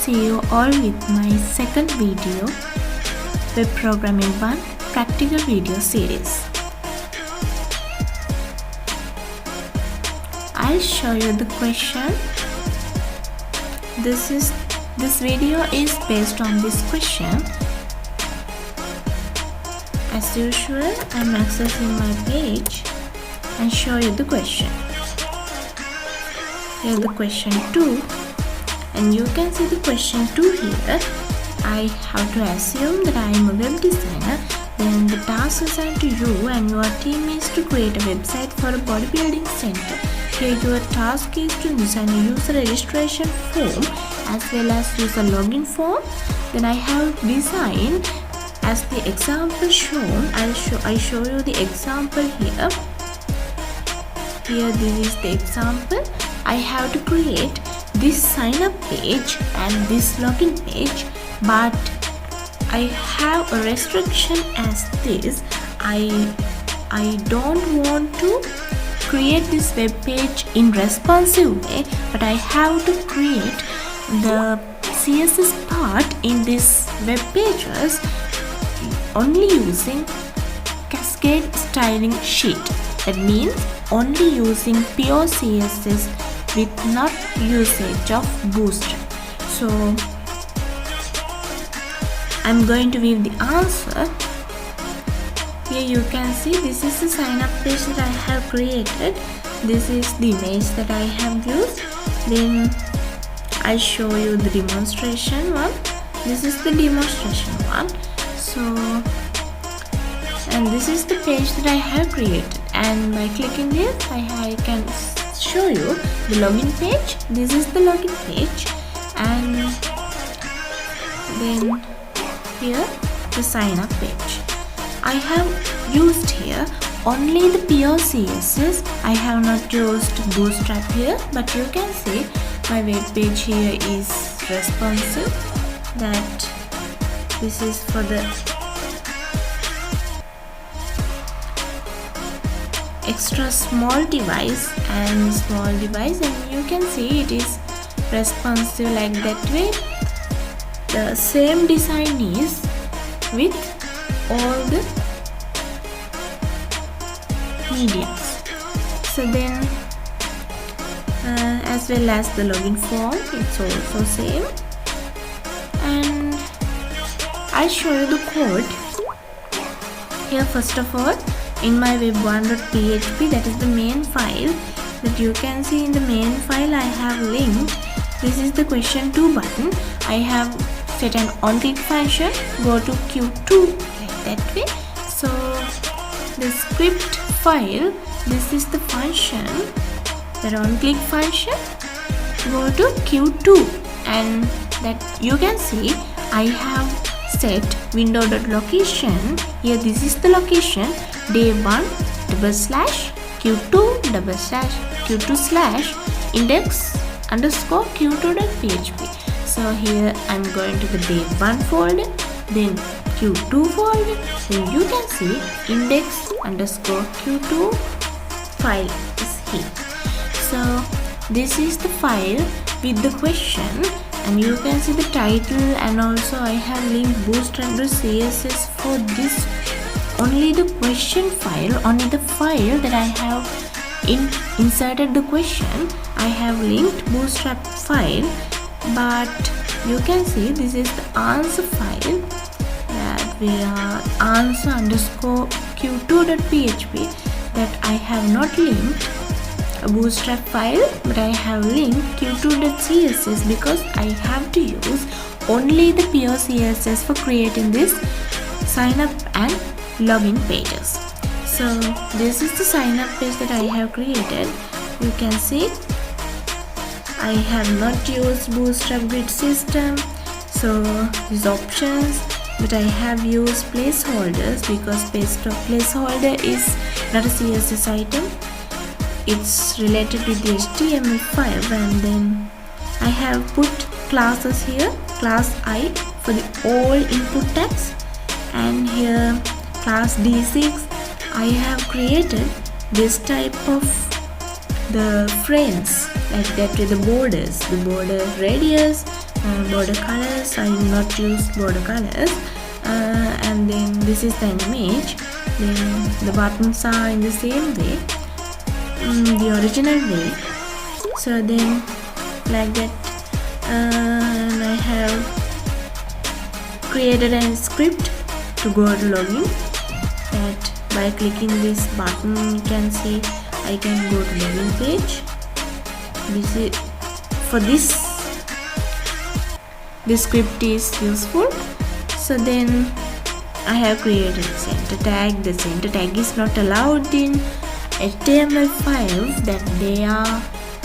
see you all with my second video, Web Programming 1 Practical Video Series. I'll show you the question. This video is based on this question. As usual, I'm accessing my page and show you the question. Here the question 2, and you can see the question 2 here. I have to assume that I am a web designer. Then the task assigned to you and your team is to create a website for a bodybuilding center. Here your task is to design a user registration form as well as user login form. Then I have designed as the example shown. I show you the example here. Here this is the example. I have to create this sign up page and this login page, but I have a restriction as this. I don't want to create this web page in responsive way, but I have to create the CSS part in this web pages only using Cascade styling sheet. That means only using pure CSS with not usage of Bootstrap. So I'm going to give the answer. Here you can see this is the sign up page that I have created. This is the image that I have used. Then I'll show you the demonstration one. This is the demonstration one. So, and this is the page that I have created, and by clicking this I can show you the login page. This is the login page, and then here the sign up page. I have used here only the pure CSS. I have not used Bootstrap here, but you can see my web page here is responsive. That this is for the extra small device, and you can see it is responsive like that way. The same design is with all the mediums. So then as well as the login form, it's also same. And I'll show you the code here. First of all, in my web1.php, that is the main file that you can see. In the main file I have linked, this is the question 2 button. I have set an on-click function, go to Q2 like that way. So the script file, this is the function, the on-click function, go to Q2, and that you can see I have set window.location. Here this is the location, day1 /Q2 index underscore q2.php. So here I'm going to the day1 folder, then Q2 folder, then you can see index underscore q2 file is here. So this is the file with the question, and you can see the title, and also I have linked Bootstrap to CSS for this. Only the question file, only the file that I have inserted the question, I have linked Bootstrap file. But you can see this is the answer file, that we are answer underscore q2.php, that I have not linked a Bootstrap file, but I have linked q2.css because I have to use only the pure CSS for creating this sign up and login pages. So this is the sign up page that I have created. You can see I have not used Bootstrap grid system, so these options, but I have used placeholders because placeholder is not a CSS item. It's related with the HTML5, and then I have put classes here, class I for the all input tags, and here class D6. I have created this type of the frames like that with the borders, the border radius, border colors. I will not use border colors. And then this is the image. Then the buttons are in the same way, the original way. So then like that, and I have created a script to go to login. That by clicking this button, you can see I can go to login page. For this script is useful. So then I have created center tag. The center tag is not allowed in HTML files that they are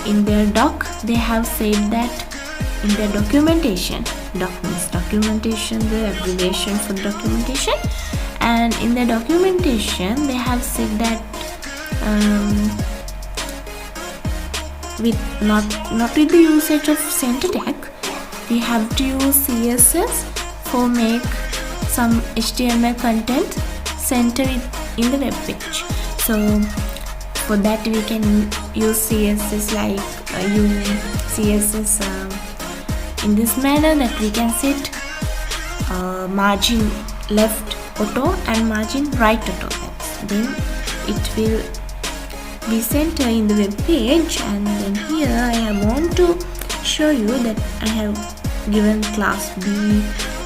in their doc. They have said that in their documentation. Doc means documentation, the abbreviation for documentation. And in the documentation, they have said that with not with the usage of center tag, we have to use CSS for make some HTML content center it in the web page. So for that we can use CSS like CSS in this manner, that we can set margin left auto and margin right auto. Then it will be center in the web page. And then here I want to show you that I have given class B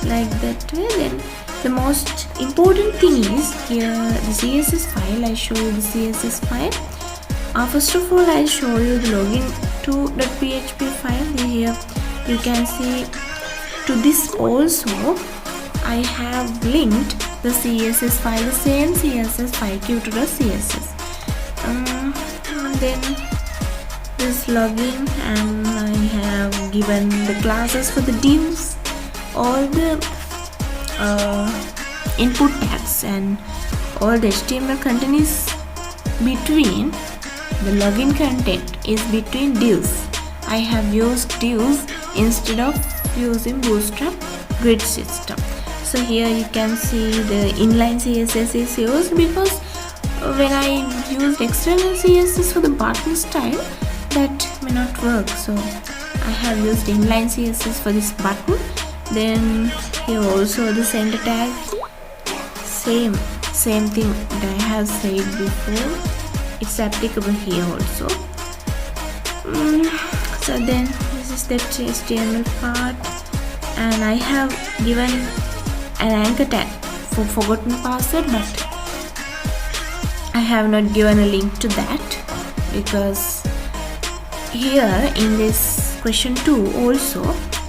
like that way. Then the most important thing is here the CSS file. I show you the CSS file. First of all, I show you the login to the PHP file. Here you can see to this also I have linked the CSS file, the same CSS file, Qtools CSS. And then this login, and I have given the classes for the divs, all the input tags, and all the HTML content is between the login content is between divs. I have used divs instead of using Bootstrap grid system. So here you can see the inline CSS is used because when I used external CSS for the button style, that may not work. So I have used inline CSS for this button. Then here also the center tag, same thing that I have said before, it's applicable here also. So then this is the HTML part, and I have given an anchor tag for forgotten password, but I have not given a link to that because here in this question 2 also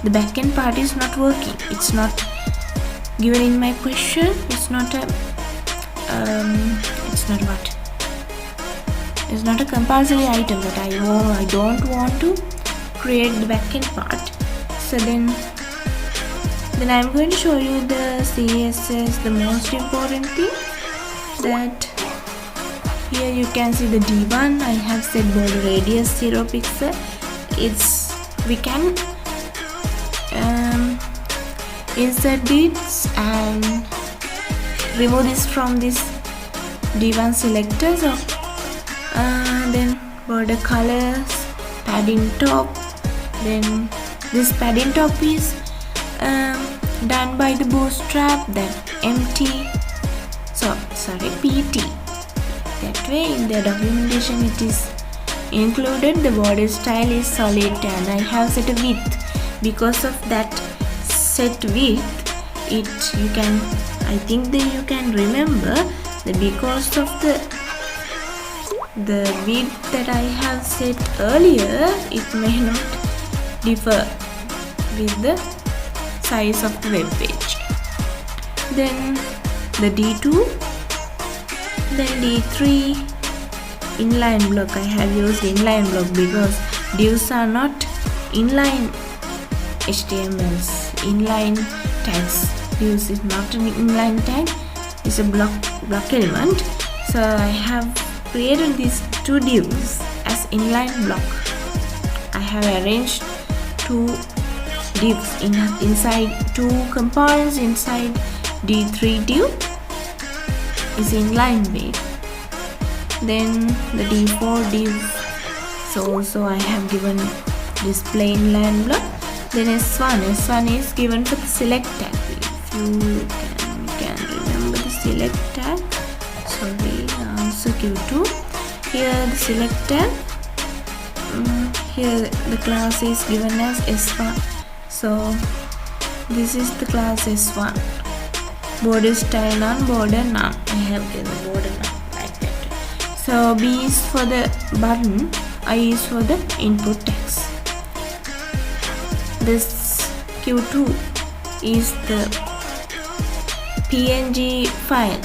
the backend part is not working. It's not given in my question. It's not a it's not a compulsory item that I don't want to create the backend part. So then I'm going to show you the CSS, the most important thing. That here you can see the D1. I have set border radius 0 pixel. We can insert bits and remove this from this D1 selector. So then border colors, padding top. Then this padding top is done by the Bootstrap, that PT. That way in the documentation it is included. The border style is solid, and I have set a width. Because of that set width, I think that you can remember that because of the width that I have set earlier, it may not differ with the size of the web page. Then the D2, then D3 inline block. I have used inline block because divs are not inline HTMLs, inline tags. Divs is not an inline tag, it's a block element. So I have created these two divs as inline block. I have arranged two divs inside two components inside D3 div is inline way. Then the D4 div, so also I have given display inline block. Then S1 is given for the select tag. If you can remember the select tag. Sorry, so Q2. Here the select tag. Here the class is given as S1. So this is the class S1. Border style none, border none. I have given border none like that. So B is for the button, I is for the input text. This Q2 is the PNG file,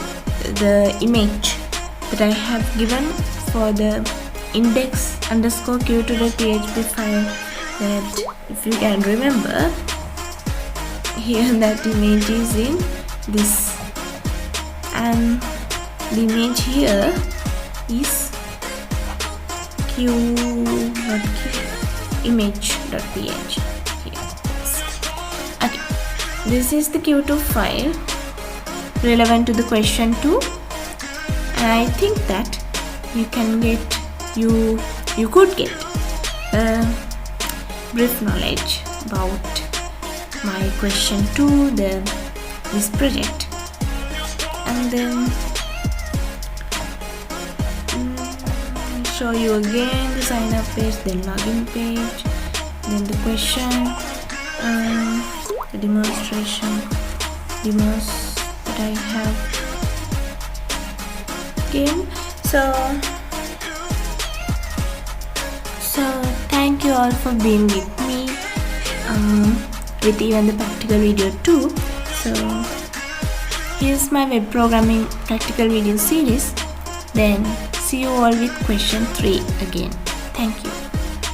the image that I have given for the index underscore q2.php file. That, if you can remember, here that image is in this, and the image here is image.png. Okay, this is the Q2 file relevant to the question 2, and I think that you can get you could get brief knowledge about my question 2, this project, and then show you again the sign up page, then login page, then the question, the demonstration demos that I have given. So thank you all for being with me with even the practical video too. So here's my web programming practical video series. Then see you all with question 3 again. Thank you.